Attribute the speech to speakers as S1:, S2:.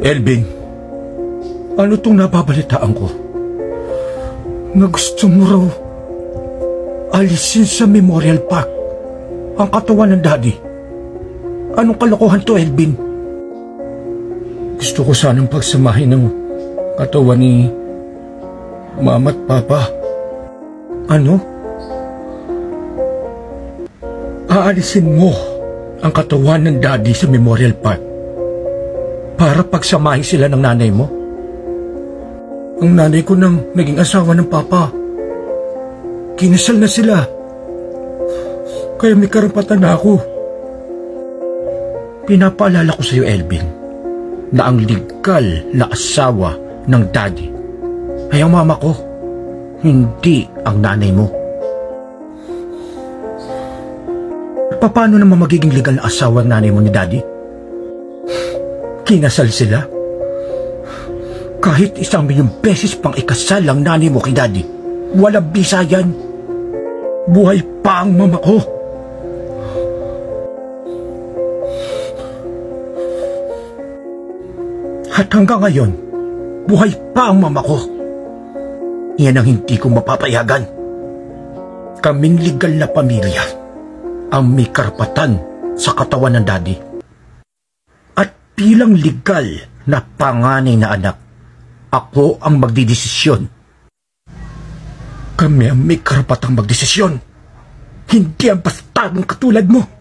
S1: Elvin, ano tong nababalitaan ko? Na gusto mo raw alisin sa Memorial Park ang katawan ng Daddy. Anong kalokohan to, Elvin? Gusto ko sanang pagsamahin ng katawan ni Mama at Papa. Ano? Aalisin mo ang katawan ng Daddy sa Memorial Park para pagsamahin sila ng nanay mo? Ang nanay ko nang naging asawa ng Papa. Kinasal na sila. Kaya may karapatan na ako. Pinapaalala ko sa iyo, Elvin, na ang legal na asawa ng Daddy ay ang mama ko, hindi ang nanay mo. Paano naman magiging legal na asawa ang nanay mo ni Daddy? Kinasal sila? Kahit 1,000,000 beses pang ikasal ang nanay mo kay Daddy, walang bisa yan. Buhay pa ang mama ko. At hanggang ngayon, buhay pa ang mama ko. Yan ang hindi ko mapapayagan. Kaming legal na pamilya ang may karapatan sa katawan ng Daddy. At bilang legal na panganay na anak, ako ang magdidesisyon. Kami ang may karapatang magdesisyon. Hindi ang bastardong katulad mo.